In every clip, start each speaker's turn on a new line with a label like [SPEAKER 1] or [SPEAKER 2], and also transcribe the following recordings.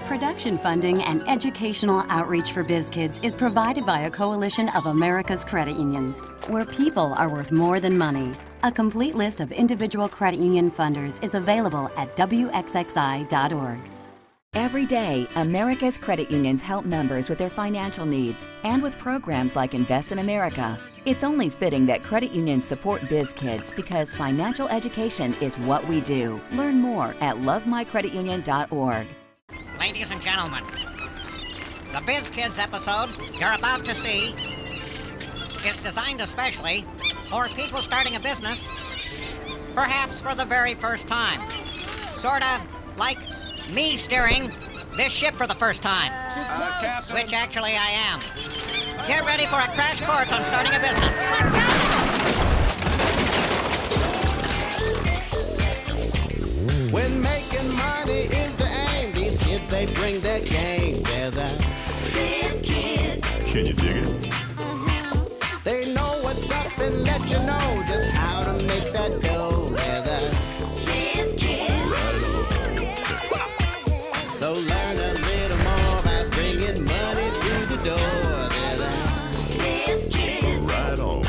[SPEAKER 1] Production funding and educational outreach for BizKids is provided by a coalition of America's credit unions, where people are worth more than money. A complete list of individual credit union funders is available at wxxi.org.
[SPEAKER 2] Every day, America's credit unions help members with their financial needs and with programs like Invest in America. It's only fitting that credit unions support BizKids because financial education is what we do. Learn more at lovemycreditunion.org.
[SPEAKER 3] Ladies and gentlemen, the BizKids episode you're about to see is designed especially for people starting a business, perhaps for the very first time. Sorta like me steering this ship for the first time, which actually I am. Get ready for a crash course on starting a business.
[SPEAKER 4] When making money is the aim, these kids, they bring their game. They're the BizKids.
[SPEAKER 5] Can you dig it?
[SPEAKER 4] They know what's up and let you know just how to make that dough. They're the BizKids. So learn a little more by bringing money through the door. They're the BizKids.
[SPEAKER 5] Right on.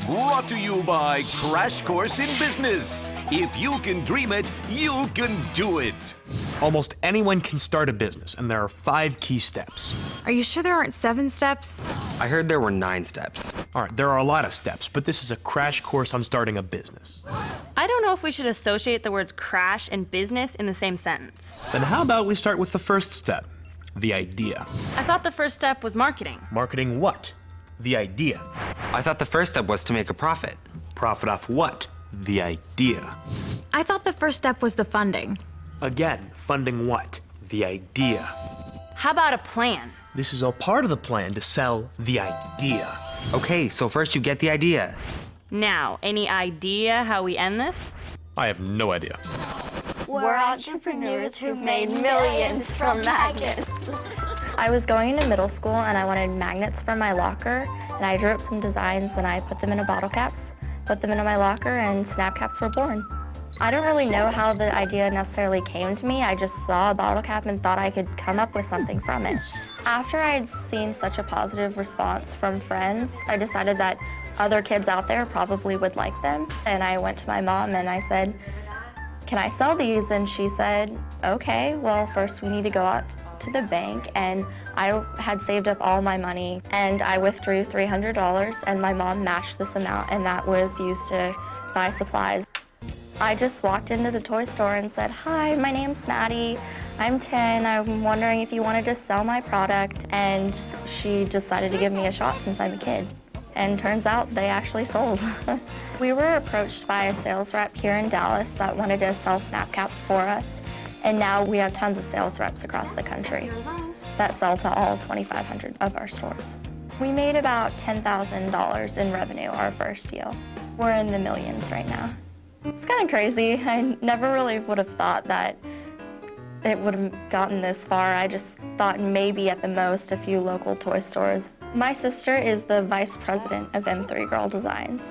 [SPEAKER 5] Brought to you by Crash Course in Business. If you can dream it, you can do it.
[SPEAKER 6] Almost anyone can start a business, and there are 5 key steps.
[SPEAKER 7] Are you sure there aren't 7 steps?
[SPEAKER 8] I heard there were 9 steps.
[SPEAKER 6] All right, there are a lot of steps, but this is a crash course on starting a business.
[SPEAKER 9] I don't know if we should associate the words crash and business in the same sentence.
[SPEAKER 6] Then how about we start with the first step, the idea.
[SPEAKER 9] I thought the first step was marketing.
[SPEAKER 6] Marketing what? The idea.
[SPEAKER 8] I thought the first step was to make a profit.
[SPEAKER 6] Profit off what? The idea.
[SPEAKER 7] I thought the first step was the funding.
[SPEAKER 6] Again, funding what? The idea.
[SPEAKER 9] How about a plan?
[SPEAKER 6] This is all part of the plan to sell the idea.
[SPEAKER 8] Okay, so first you get the idea.
[SPEAKER 9] Now, any idea how we end this?
[SPEAKER 6] I have no idea.
[SPEAKER 10] We're entrepreneurs who've made millions from magnets.
[SPEAKER 11] I was going into middle school and I wanted magnets for my locker, and I drew up some designs and I put them into bottle caps, put them into my locker, and snap caps were born. I don't really know how the idea necessarily came to me. I just saw a bottle cap and thought I could come up with something from it. After I had seen such a positive response from friends, I decided that other kids out there probably would like them. And I went to my mom and I said, "Can I sell these?" And she said, "Okay, well, first we need to go out to the bank." And I had saved up all my money and I withdrew $300, and my mom matched this amount, and that was used to buy supplies. I just walked into the toy store and said, "Hi, my name's Maddie. I'm 10. I'm wondering if you wanted to sell my product." And she decided to give me a shot since I'm a kid. And turns out they actually sold. We were approached by a sales rep here in Dallas that wanted to sell snap caps for us. And now we have tons of sales reps across the country that sell to all 2,500 of our stores. We made about $10,000 in revenue our first deal. We're in the millions right now. It's kind of crazy. I never really would have thought that it would have gotten this far. I just thought maybe at the most a few local toy stores. My sister is the vice president of M3 Girl Designs.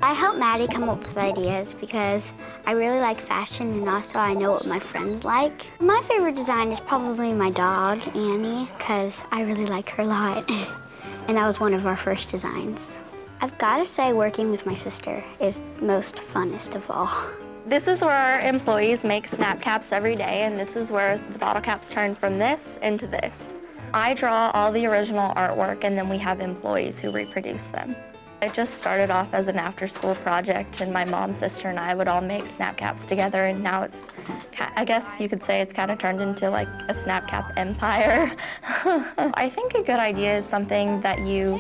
[SPEAKER 10] I help Maddie come up with ideas because I really like fashion, and also I know what my friends like. My favorite design is probably my dog, Annie, because I really like her a lot. And that was one of our first designs. I've got to say, working with my sister is the most funnest of all. This is where our employees make snap caps every day, and this is where the bottle caps turn from this into this. I draw all the original artwork, and then we have employees who reproduce them. It just started off as an after-school project, and my mom, sister, and I would all make snap caps together, and now it's, I guess you could say it's kind of turned into like a snap cap empire. I think a good idea is something that you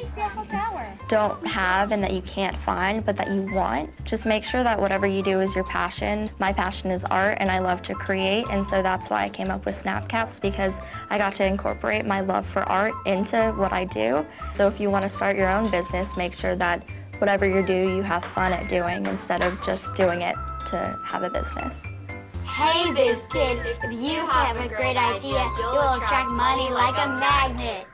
[SPEAKER 10] don't have and that you can't find, but that you want. Just make sure that whatever you do is your passion. My passion is art, and I love to create, and so that's why I came up with snap caps, because I got to incorporate my love for art into what I do. So if you want to start your own business, make sure that whatever you do, you have fun at doing instead of just doing it to have a business. Hey, BizKid, if you have a great idea, you'll attract money like a magnet.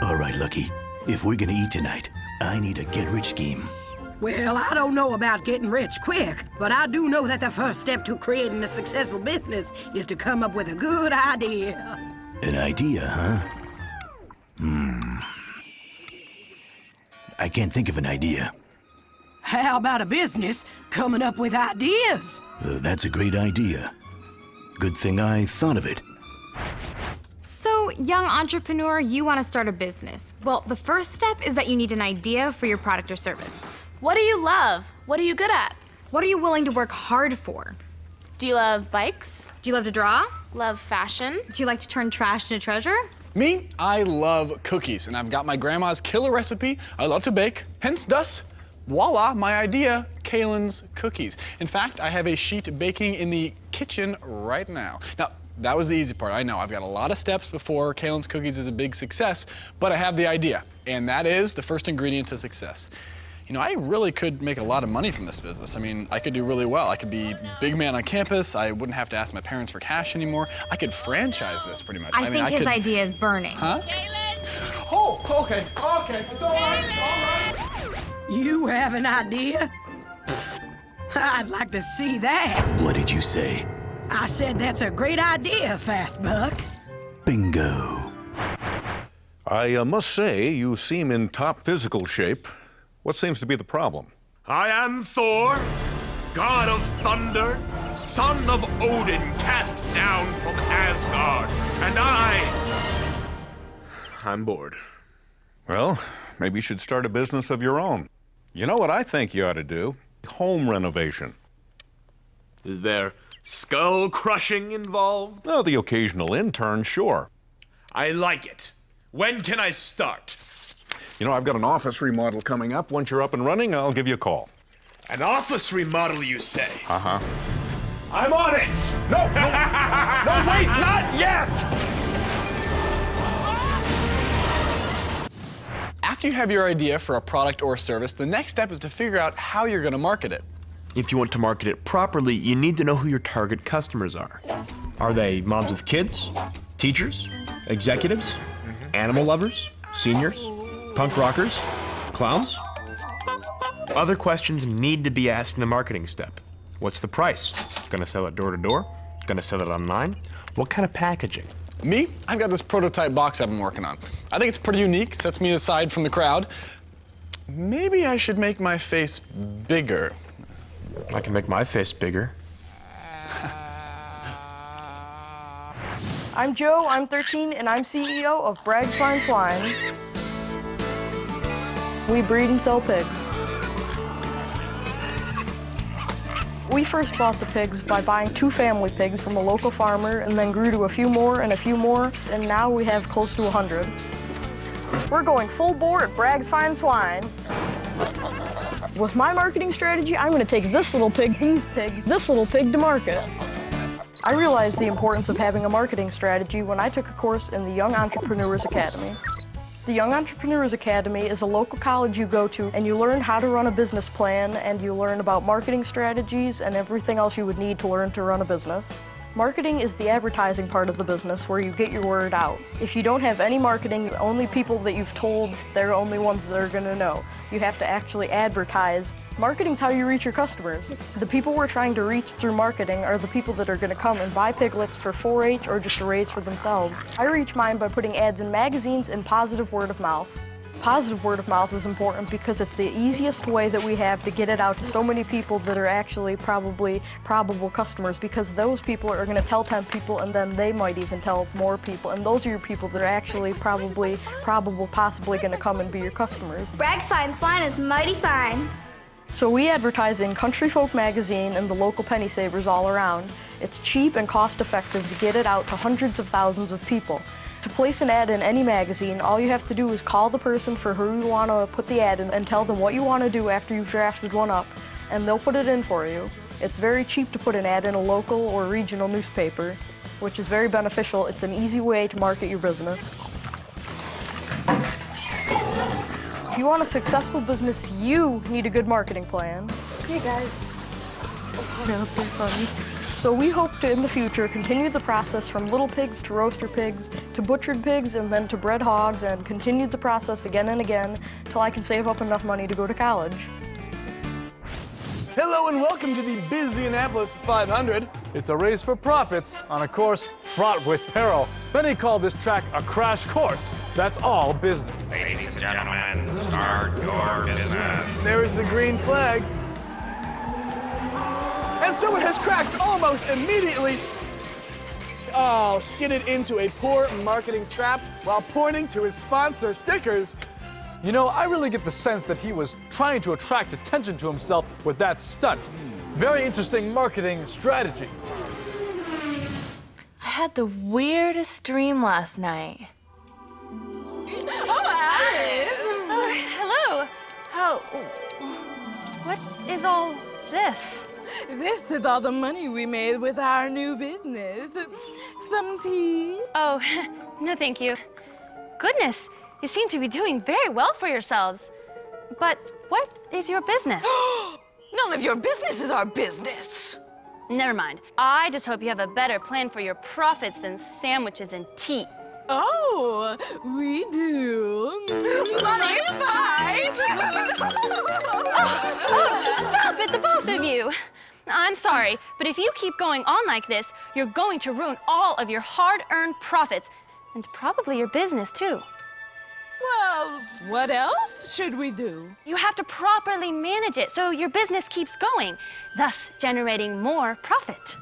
[SPEAKER 12] All right, Lucky. If we're gonna eat tonight, I need a get-rich scheme. Well, I don't know about getting rich quick, but I do know that the first step to creating a successful business is to come up with a good idea.
[SPEAKER 13] An idea, huh? I can't think of an idea.
[SPEAKER 12] How about a business coming up with ideas?
[SPEAKER 13] That's a great idea. Good thing I thought of it.
[SPEAKER 7] So, young entrepreneur, you want to start a business. Well, the first step is that you need an idea for your product or service.
[SPEAKER 14] What do you love? What are you good at?
[SPEAKER 7] What are you willing to work hard for?
[SPEAKER 14] Do you love bikes?
[SPEAKER 7] Do you love to draw?
[SPEAKER 14] Love fashion?
[SPEAKER 7] Do you like to turn trash into treasure?
[SPEAKER 15] Me, I love cookies, and I've got my grandma's killer recipe. I love to bake, hence thus, voila, my idea, Kaylin's Cookies. In fact, I have a sheet baking in the kitchen right now. Now, that was the easy part. I know I've got a lot of steps before Kaylin's Cookies is a big success, but I have the idea, and that is the first ingredient to success. You know, I really could make a lot of money from this business. I mean, I could do really well. I could be big man on campus. I wouldn't have to ask my parents for cash anymore. I could franchise this pretty much.
[SPEAKER 7] I think his idea is burning.
[SPEAKER 15] Huh? Oh, okay, it's all right.
[SPEAKER 12] You have an idea? Pfft, I'd like to see that.
[SPEAKER 13] What did you say?
[SPEAKER 12] I said that's a great idea, Fast Buck.
[SPEAKER 13] Bingo.
[SPEAKER 16] I must say, you seem in top physical shape. What seems to be the problem?
[SPEAKER 5] I am Thor, god of thunder, son of Odin cast down from Asgard, and I'm bored.
[SPEAKER 16] Well, maybe you should start a business of your own. You know what I think you ought to do? Home renovation.
[SPEAKER 5] Is there skull crushing involved?
[SPEAKER 16] No, the occasional intern, sure.
[SPEAKER 5] I like it. When can I start?
[SPEAKER 16] You know, I've got an office remodel coming up. Once you're up and running, I'll give you a call.
[SPEAKER 5] An office remodel, you say?
[SPEAKER 16] Uh-huh.
[SPEAKER 5] I'm on it! No, wait, not yet!
[SPEAKER 15] After you have your idea for a product or service, the next step is to figure out how you're gonna market it.
[SPEAKER 6] If you want to market it properly, you need to know who your target customers are. Are they moms with kids, teachers, executives, animal lovers, seniors, punk rockers, clowns? Other questions need to be asked in the marketing step. What's the price? Gonna sell it door to door? Gonna sell it online? What kind of packaging?
[SPEAKER 15] Me, I've got this prototype box I've been working on. I think it's pretty unique, sets me aside from the crowd. Maybe I should make my face bigger.
[SPEAKER 6] I can make my face bigger.
[SPEAKER 17] I'm Joe, I'm 13, and I'm CEO of Bragg's Fine Swine. We breed and sell pigs. We first bought the pigs by buying 2 family pigs from a local farmer and then grew to a few more, and now we have close to 100. We're going full bore at Bragg's Fine Swine. With my marketing strategy, I'm going to take this little pig, this little pig to market. I realized the importance of having a marketing strategy when I took a course in the Young Entrepreneurs Academy. The Young Entrepreneurs Academy is a local college you go to, and you learn how to run a business plan, and you learn about marketing strategies and everything else you would need to learn to run a business. Marketing is the advertising part of the business where you get your word out. If you don't have any marketing, the only people that you've told, they're the only ones that are going to know. You have to actually advertise. Marketing's how you reach your customers. The people we're trying to reach through marketing are the people that are going to come and buy piglets for 4-H or just to raise for themselves. I reach mine by putting ads in magazines and positive word of mouth. Positive word of mouth is important because it's the easiest way that we have to get it out to so many people that are actually probably probable customers, because those people are going to tell 10 people and then they might even tell more people, and those are your people that are actually possibly going to come and be your customers.
[SPEAKER 10] Bragg's Fine Swine is mighty fine.
[SPEAKER 17] So we advertise in Country Folk magazine and the local penny savers all around. It's cheap and cost effective to get it out to hundreds of thousands of people. To place an ad in any magazine, all you have to do is call the person for who you want to put the ad in and tell them what you want to do after you've drafted one up, and they'll put it in for you. It's very cheap to put an ad in a local or regional newspaper, which is very beneficial. It's an easy way to market your business. If you want a successful business, you need a good marketing plan. Hey guys. So we hope to, in the future, continue the process from little pigs to roaster pigs to butchered pigs and then to bred hogs, and continue the process again and again till I can save up enough money to go to college.
[SPEAKER 15] Hello and welcome to the Busyanapolis 500.
[SPEAKER 18] It's a race for profits on a course fraught with peril. Many call this track a crash course. That's all business.
[SPEAKER 5] Ladies and gentlemen, start your business.
[SPEAKER 15] There is the green flag. And someone has crashed almost immediately. Oh, skidded into a poor marketing trap while pointing to his sponsor stickers.
[SPEAKER 18] You know, I really get the sense that he was trying to attract attention to himself with that stunt. Very interesting marketing strategy.
[SPEAKER 14] I had the weirdest dream last night.
[SPEAKER 9] Oh, Alice! Oh, hello. What is all this?
[SPEAKER 19] This is all the money we made with our new business. Some tea?
[SPEAKER 9] Oh, no thank you. Goodness, you seem to be doing very well for yourselves. But what is your business?
[SPEAKER 19] None of your business is our business.
[SPEAKER 9] Never mind. I just hope you have a better plan for your profits than sandwiches and tea.
[SPEAKER 19] Oh, we do. Money fight!
[SPEAKER 9] Stop it, the both of you! I'm sorry, but if you keep going on like this, you're going to ruin all of your hard-earned profits, and probably your business, too.
[SPEAKER 19] Well, what else should we do?
[SPEAKER 9] You have to properly manage it so your business keeps going, thus generating more profit.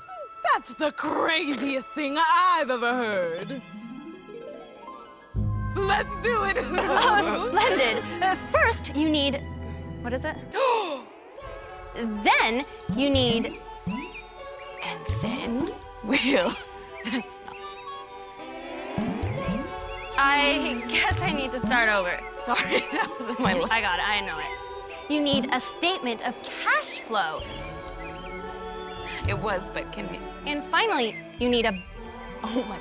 [SPEAKER 19] That's the craziest thing I've ever heard. Let's do it.
[SPEAKER 9] Oh, splendid. First, you need... What is it? Then, you need...
[SPEAKER 19] And then we'll... That's not...
[SPEAKER 9] I guess I need to start over.
[SPEAKER 19] Sorry, that wasn't my line.
[SPEAKER 9] I got it, I know it. You need a statement of cash flow.
[SPEAKER 19] It was, but can be.
[SPEAKER 9] And finally, you need a... Oh my...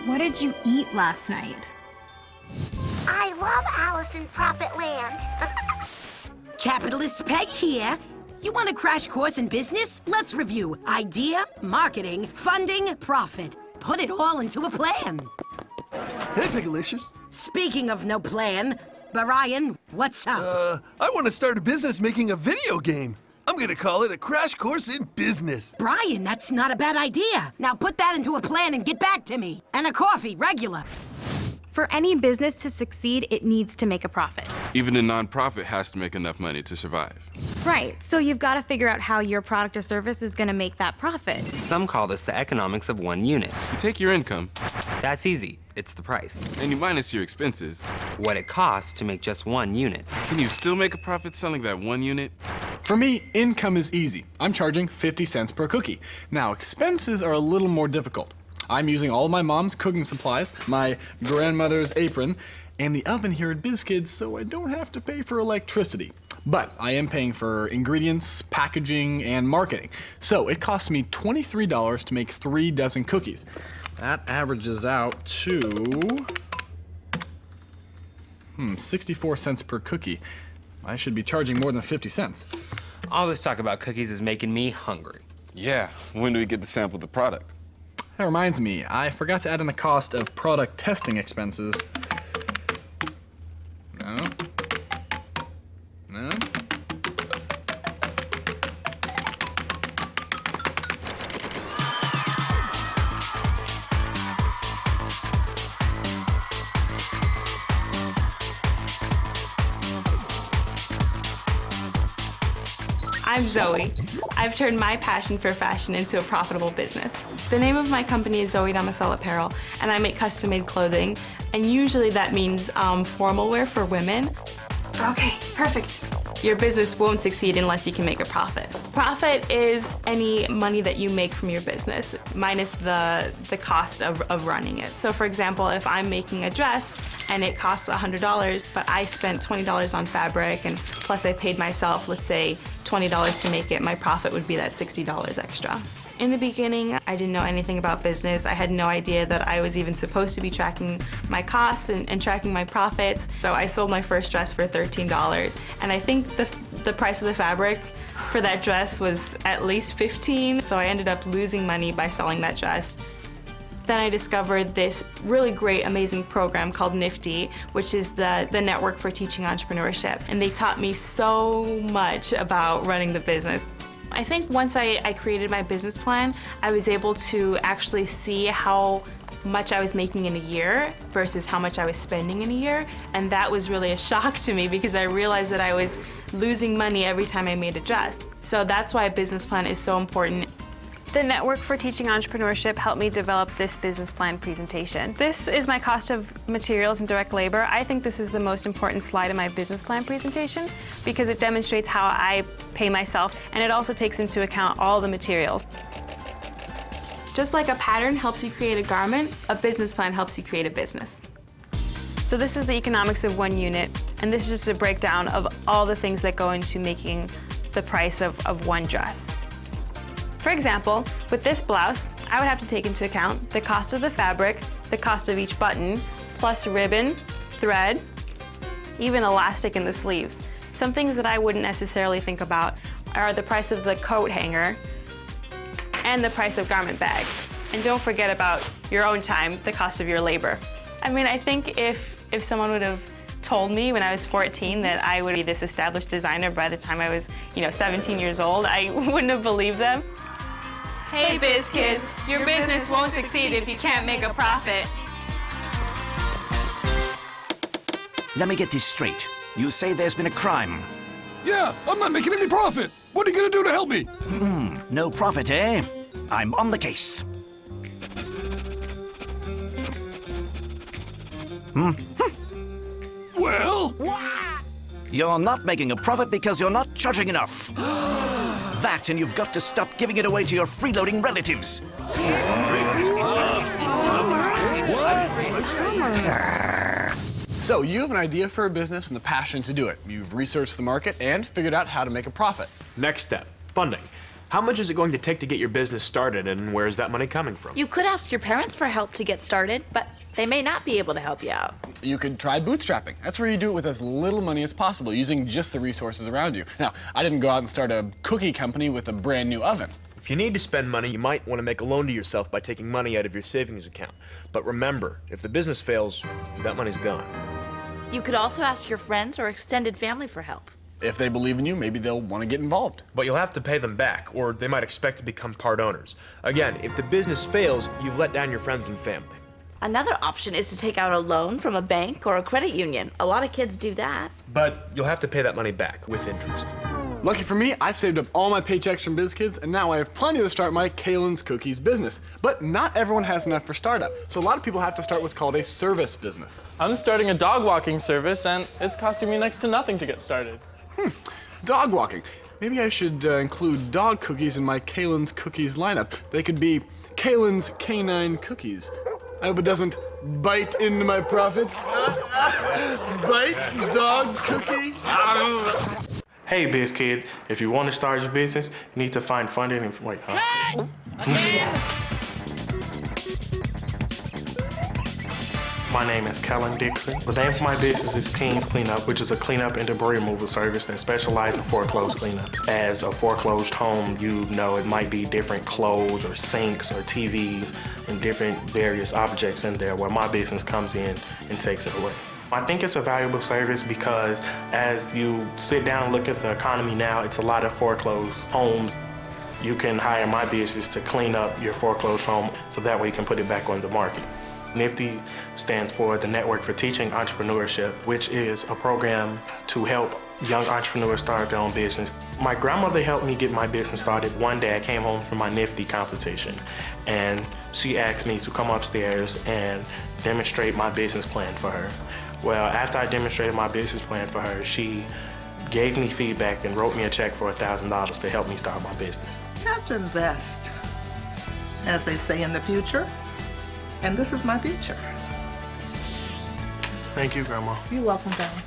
[SPEAKER 7] What did you eat last night?
[SPEAKER 10] I love Alice in Profit Land.
[SPEAKER 12] Capitalist Peg here. You want a crash course in business? Let's review idea, marketing, funding, profit. Put it all into a plan.
[SPEAKER 20] Hey, Pigalicious.
[SPEAKER 12] Speaking of no plan, Brian, what's up?
[SPEAKER 20] I want to start a business making a video game. I'm gonna call it a crash course in business.
[SPEAKER 12] Brian, that's not a bad idea. Now put that into a plan and get back to me. And a coffee, regular.
[SPEAKER 7] For any business to succeed, it needs to make a profit.
[SPEAKER 21] Even a nonprofit has to make enough money to survive.
[SPEAKER 7] Right, so you've got to figure out how your product or service is going to make that profit.
[SPEAKER 8] Some call this the economics of one unit.
[SPEAKER 21] You take your income.
[SPEAKER 8] That's easy. It's the price.
[SPEAKER 21] And you minus your expenses.
[SPEAKER 8] What it costs to make just one unit.
[SPEAKER 21] Can you still make a profit selling that one unit?
[SPEAKER 15] For me, income is easy. I'm charging 50 cents per cookie. Now, expenses are a little more difficult. I'm using all of my mom's cooking supplies, my grandmother's apron, and the oven here at BizKids, so I don't have to pay for electricity. But I am paying for ingredients, packaging, and marketing. So it costs me $23 to make 3 dozen cookies. That averages out to 64 cents per cookie. I should be charging more than 50 cents.
[SPEAKER 8] All this talk about cookies is making me hungry.
[SPEAKER 21] Yeah, when do we get to sample the product?
[SPEAKER 15] That reminds me, I forgot to add in the cost of product testing expenses. No. No.
[SPEAKER 22] I'm Zoe. I've turned my passion for fashion into a profitable business. The name of my company is Zoe Damascel Apparel, and I make custom-made clothing, and usually that means formal wear for women. Okay, perfect. Your business won't succeed unless you can make a profit. Profit is any money that you make from your business, minus the cost of running it. So for example, if I'm making a dress and it costs $100, but I spent $20 on fabric, and plus I paid myself, let's say, $20 to make it, my profit would be that $60 extra. In the beginning, I didn't know anything about business. I had no idea that I was even supposed to be tracking my costs and tracking my profits. So I sold my first dress for $13. And I think the price of the fabric for that dress was at least $15. So I ended up losing money by selling that dress. Then I discovered this really great, amazing program called NIFTY, which is the network for teaching entrepreneurship. And they taught me so much about running the business. I think once I created my business plan, I was able to actually see how much I was making in a year versus how much I was spending in a year. And that was really a shock to me because I realized that I was losing money every time I made a dress. So that's why a business plan is so important.
[SPEAKER 1] The Network for Teaching Entrepreneurship helped me develop this business plan presentation. This is my cost of materials and direct labor. I think this is the most important slide in my business plan presentation because it demonstrates how I pay myself, and it also takes into account all the materials.
[SPEAKER 22] Just like a pattern helps you create a garment, a business plan helps you create a business.
[SPEAKER 1] So this is the economics of one unit, and this is just a breakdown of all the things that go into making the price of one dress. For example, with this blouse, I would have to take into account the cost of the fabric, the cost of each button, plus ribbon, thread, even elastic in the sleeves. Some things that I wouldn't necessarily think about are the price of the coat hanger and the price of garment bags. And don't forget about your own time, the cost of your labor. I mean, I think if someone would have told me when I was 14 that I would be this established designer by the time I was, 17 years old, I wouldn't have believed them.
[SPEAKER 22] Hey, biz kid, your business won't succeed if you can't make a profit.
[SPEAKER 13] Let me get this straight. You say there's been a crime.
[SPEAKER 2] Yeah, I'm not making any profit. What are you gonna do to help me?
[SPEAKER 13] No profit, eh? I'm on the case.
[SPEAKER 2] Well?
[SPEAKER 13] You're not making a profit because you're not charging enough. That, and you've got to stop giving it away to your freeloading relatives.
[SPEAKER 15] So you have an idea for a business and the passion to do it. You've researched the market and figured out how to make a profit.
[SPEAKER 6] Next step, funding. How much is it going to take to get your business started, and where is that money coming from?
[SPEAKER 23] You could ask your parents for help to get started, but they may not be able to help you out.
[SPEAKER 15] You could try bootstrapping. That's where you do it with as little money as possible, using just the resources around you. Now, I didn't go out and start a cookie company with a brand new oven.
[SPEAKER 6] If you need to spend money, you might want to make a loan to yourself by taking money out of your savings account. But remember, if the business fails, that money's gone.
[SPEAKER 23] You could also ask your friends or extended family for help.
[SPEAKER 15] If they believe in you, maybe they'll want to get involved.
[SPEAKER 6] But you'll have to pay them back, or they might expect to become part owners. Again, if the business fails, you've let down your friends and family.
[SPEAKER 23] Another option is to take out a loan from a bank or a credit union. A lot of kids do that.
[SPEAKER 6] But you'll have to pay that money back with interest.
[SPEAKER 15] Lucky for me, I've saved up all my paychecks from BizKids, and now I have plenty to start my Kalen's Cookies business. But not everyone has enough for startup, so a lot of people have to start what's called a service business.
[SPEAKER 24] I'm starting a dog walking service, and it's costing me next to nothing to get started.
[SPEAKER 15] Dog walking. Maybe I should include dog cookies in my Kalen's Cookies lineup. They could be Kalen's Canine Cookies. I hope it doesn't bite into my profits. Bite dog cookie.
[SPEAKER 25] Hey, biz kid, if you want to start your business, you need to find funding and wait. Huh? My name is Kellen Dixon. The name of my business is King's Cleanup, which is a cleanup and debris removal service that specializes in foreclosed cleanups. As a foreclosed home, you know it might be different clothes or sinks or TVs and different various objects in there where my business comes in and takes it away. I think it's a valuable service because as you sit down and look at the economy now, it's a lot of foreclosed homes. You can hire my business to clean up your foreclosed home so that way you can put it back on the market. NIFTY stands for the Network for Teaching Entrepreneurship, which is a program to help young entrepreneurs start their own business. My grandmother helped me get my business started. One day I came home from my NIFTY competition and she asked me to come upstairs and demonstrate my business plan for her. Well, after I demonstrated my business plan for her, she gave me feedback and wrote me a check for $1,000 to help me start my business.
[SPEAKER 26] You have to invest, as they say, in the future. And this is my future.
[SPEAKER 25] Thank you, Grandma.
[SPEAKER 26] You're welcome, Grandma.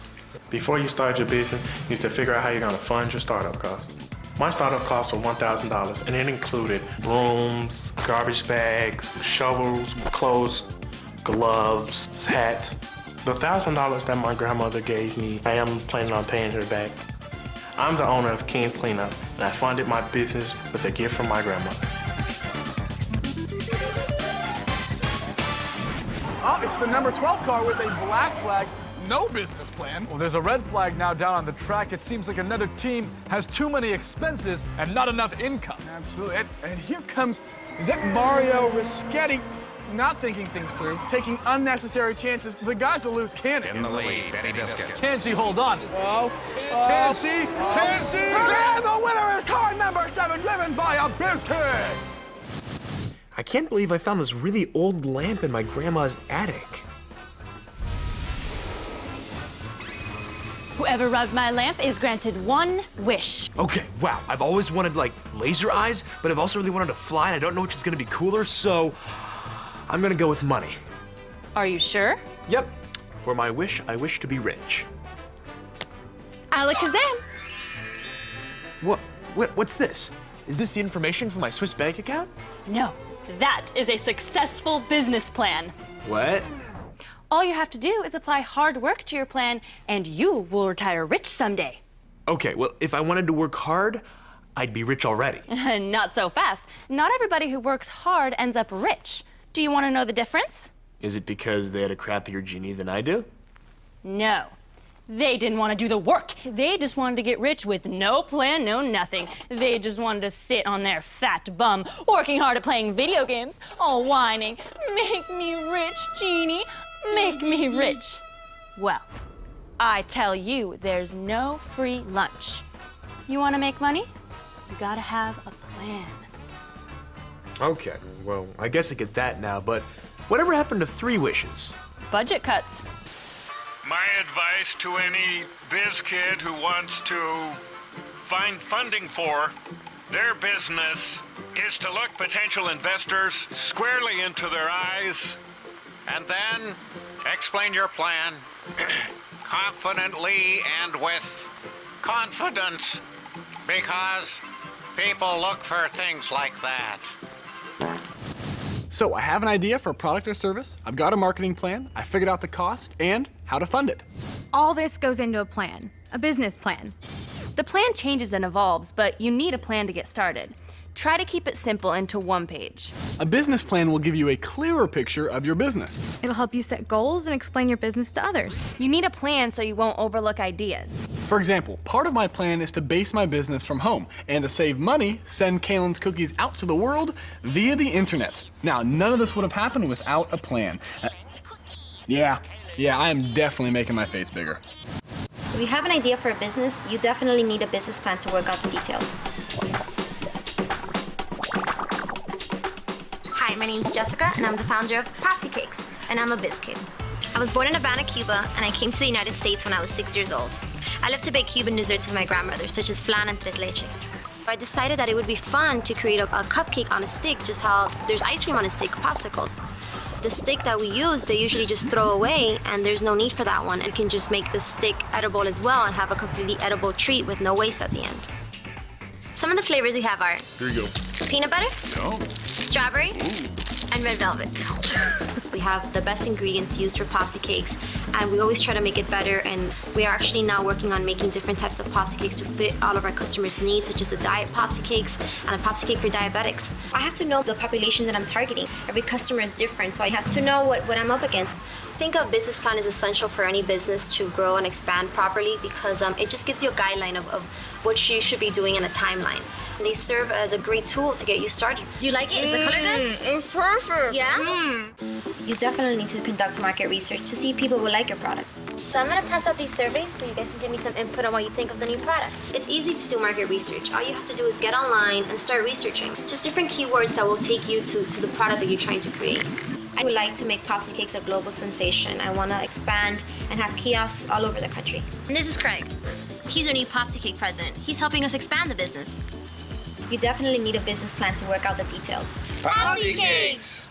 [SPEAKER 25] Before you start your business, you need to figure out how you're gonna fund your startup costs. My startup costs were $1,000, and it included brooms, garbage bags, shovels, clothes, gloves, hats. The $1,000 that my grandmother gave me, I am planning on paying her back. I'm the owner of King's Cleanup, and I funded my business with a gift from my grandmother.
[SPEAKER 15] Oh, it's the number 12 car with a black flag. No business plan.
[SPEAKER 18] Well, there's a red flag now down on the track. It seems like another team has too many expenses and not enough income.
[SPEAKER 15] Absolutely. And here comes, is that Mario Rischetti? Not thinking things through, taking unnecessary chances. The guy's a loose cannon.
[SPEAKER 13] In the lead, Benny Biscuit.
[SPEAKER 18] Can she hold on?
[SPEAKER 15] Can she? Can she? And the winner is car number 7, driven by a biscuit.
[SPEAKER 6] I can't believe I found this really old lamp in my grandma's attic.
[SPEAKER 9] Whoever rubbed my lamp is granted 1 wish.
[SPEAKER 6] Okay, wow, I've always wanted, like, laser eyes, but I've also really wanted to fly, and I don't know which is gonna be cooler, so I'm gonna go with money.
[SPEAKER 9] Are you sure?
[SPEAKER 6] Yep. For my wish, I wish to be rich.
[SPEAKER 9] Alakazam.
[SPEAKER 6] What's this? Is this the information for my Swiss bank account?
[SPEAKER 9] No, that is a successful business plan.
[SPEAKER 6] What?
[SPEAKER 9] All you have to do is apply hard work to your plan, and you will retire rich someday.
[SPEAKER 6] Okay, well, if I wanted to work hard, I'd be rich already.
[SPEAKER 9] Not so fast. Not everybody who works hard ends up rich. Do you want to know the difference?
[SPEAKER 6] Is it because they had a crappier genie than I do?
[SPEAKER 9] No. They didn't want to do the work. They just wanted to get rich with no plan, no nothing. They just wanted to sit on their fat bum, working hard at playing video games, all whining, "Make me rich, genie. Make me rich." Well, I tell you, there's no free lunch. You want to make money? You gotta have a plan.
[SPEAKER 6] Okay, well, I guess I get that now, but whatever happened to 3 wishes?
[SPEAKER 9] Budget cuts.
[SPEAKER 3] My advice to any biz kid who wants to find funding for their business is to look potential investors squarely into their eyes and then explain your plan confidently and with confidence, because people look for things like that.
[SPEAKER 15] So I have an idea for a product or service. I've got a marketing plan. I figured out the cost and how to fund it.
[SPEAKER 7] All this goes into a plan, a business plan.
[SPEAKER 1] The plan changes and evolves, but you need a plan to get started. Try to keep it simple into 1 page.
[SPEAKER 15] A business plan will give you a clearer picture of your business.
[SPEAKER 7] It'll help you set goals and explain your business to others.
[SPEAKER 1] You need a plan so you won't overlook ideas.
[SPEAKER 15] For example, part of my plan is to base my business from home and to save money, send Kaylin's cookies out to the world via the internet. Now, none of this would have happened without a plan. Yeah, I am definitely making my face bigger.
[SPEAKER 4] If you have an idea for a business, you definitely need a business plan to work out the details. Hi, my name's Jessica, and I'm the founder of Popsy Cakes, and I'm a biz kid. I was born in Havana, Cuba, and I came to the United States when I was 6 years old. I love to bake Cuban desserts with my grandmother, such as flan and tres leche. I decided that it would be fun to create a cupcake on a stick, just how there's ice cream on a stick, popsicles. The stick that we use, they usually just throw away, and there's no need for that one. You can just make the stick edible as well and have a completely edible treat with no waste at the end. Some of the flavors we have are
[SPEAKER 21] Here you go.
[SPEAKER 4] peanut butter,
[SPEAKER 21] No.
[SPEAKER 4] strawberry, and red velvet. We have the best ingredients used for Popsy Cakes, and we always try to make it better, and we are actually now working on making different types of Popsy Cakes to fit all of our customers' needs, such as the diet Popsy Cakes and a Popsy Cake for diabetics. I have to know the population that I'm targeting. Every customer is different, so I have to know what I'm up against. I think a business plan is essential for any business to grow and expand properly, because it just gives you a guideline of what you should be doing in a timeline. And they serve as a great tool to get you started. Do you like it? Is the color good?
[SPEAKER 9] It's perfect.
[SPEAKER 4] Yeah? You definitely need to conduct market research to see if people will like your product. So I'm gonna pass out these surveys so you guys can give me some input on what you think of the new products. It's easy to do market research. All you have to do is get online and start researching. Just different keywords that will take you to the product that you're trying to create. I would like to make Popsy Cakes a global sensation. I wanna expand and have kiosks all over the country. And this is Craig. He's our new Popsy Cake president. He's helping us expand the business. You definitely need a business plan to work out the details.
[SPEAKER 3] Popsy Cakes!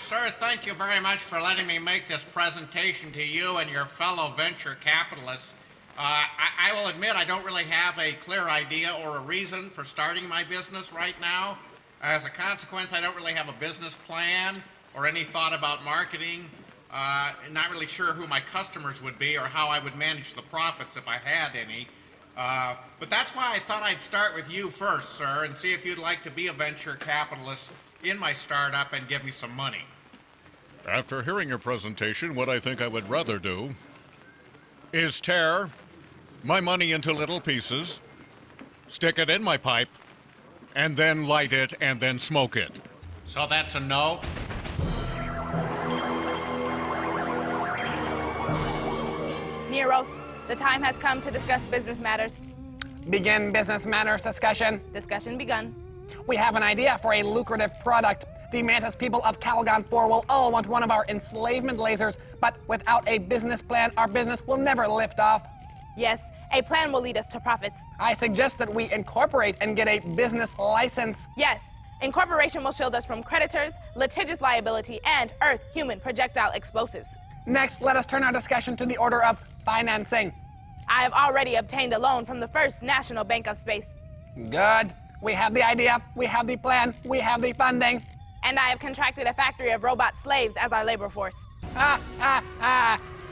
[SPEAKER 3] Sir, thank you very much for letting me make this presentation to you and your fellow venture capitalists. I will admit I don't really have a clear idea or a reason for starting my business right now. As a consequence, I don't really have a business plan or any thought about marketing. Not really sure who my customers would be or how I would manage the profits if I had any. But that's why I thought I'd start with you first, sir, and see if you'd like to be a venture capitalist in my startup and give me some money.
[SPEAKER 5] After hearing your presentation, what I think I would rather do is tear my money into little pieces, stick it in my pipe, and then light it and then smoke it.
[SPEAKER 3] So that's a no?
[SPEAKER 11] Neros, the time has come to discuss business matters.
[SPEAKER 14] Begin business matters discussion.
[SPEAKER 11] Discussion begun.
[SPEAKER 14] We have an idea for a lucrative product. The Mantis people of Calgon 4 will all want one of our enslavement lasers, but without a business plan, our business will never lift off.
[SPEAKER 11] Yes, a plan will lead us to profits.
[SPEAKER 14] I suggest that we incorporate and get a business license.
[SPEAKER 11] Yes, incorporation will shield us from creditors, litigious liability, and Earth-human projectile explosives.
[SPEAKER 14] Next, let us turn our discussion to the order of financing.
[SPEAKER 11] I have already obtained a loan from the First National Bank of Space.
[SPEAKER 14] Good. We have the idea, we have the plan, we have the funding.
[SPEAKER 11] And I have contracted a factory of robot slaves as our labor force.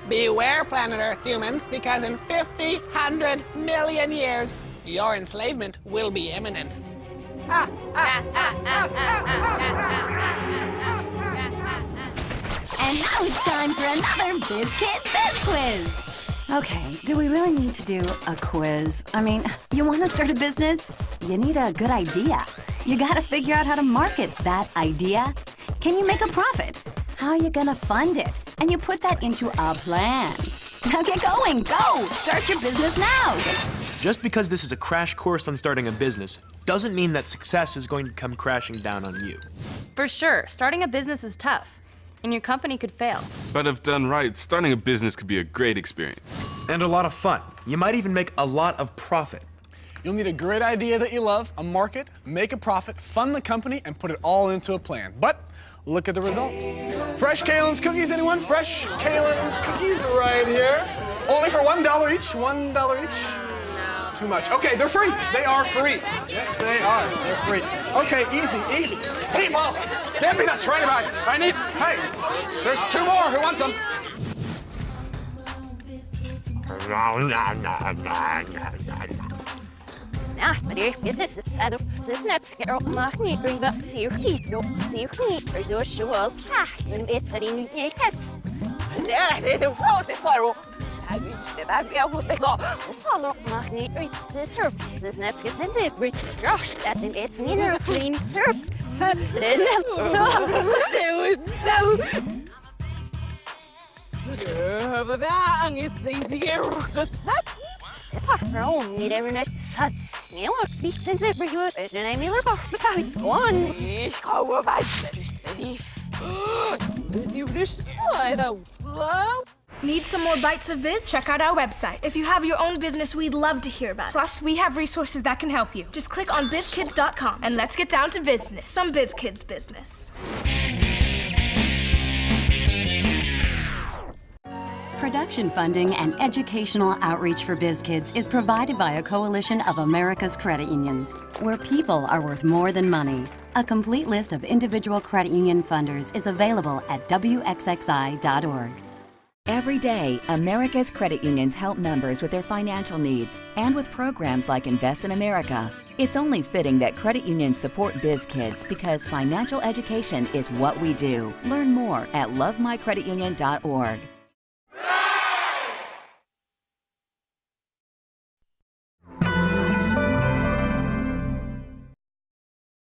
[SPEAKER 14] Beware, planet Earth humans, because in 50, 100 million years, your enslavement will be imminent.
[SPEAKER 16] And now it's time for another BizKids Biz Quiz. Okay, do we really need to do a quiz? I mean, you want to start a business? You need a good idea. You gotta figure out how to market that idea. Can you make a profit? How are you gonna fund it? And you put that into a plan. Now get going, go! Start your business now!
[SPEAKER 6] Just because this is a crash course on starting a business doesn't mean that success is going to come crashing down on you.
[SPEAKER 9] For sure, starting a business is tough, and your company could fail.
[SPEAKER 21] But if done right, starting a business could be a great experience.
[SPEAKER 6] And a lot of fun. You might even make a lot of profit.
[SPEAKER 15] You'll need a great idea that you love, a market, make a profit, fund the company, and put it all into a plan. But look at the results. Fresh Kalen's cookies, anyone? Fresh Kalen's cookies right here. Only for $1 each, $1 each. No. Too much. Okay, they're free. They are free. Yes, they are. They're free. Okay, easy, easy. People, give me that tray bag. I need, hey, there's 2 more. Who wants them?
[SPEAKER 17] Need some more bites of biz? Check out our website. If you have your own business, we'd love to hear about it. Plus, we have resources that can help you. Just click on bizkids.com and let's get down to business. Some BizKids business.
[SPEAKER 16] Production funding and educational outreach for BizKids is provided by a coalition of America's credit unions, where people are worth more than money. A complete list of individual credit union funders is available at wxxi.org.
[SPEAKER 19] Every day, America's credit unions help members with their financial needs, and with programs like Invest in America. It's only fitting that credit unions support BizKids because financial education is what we do. Learn more at lovemycreditunion.org.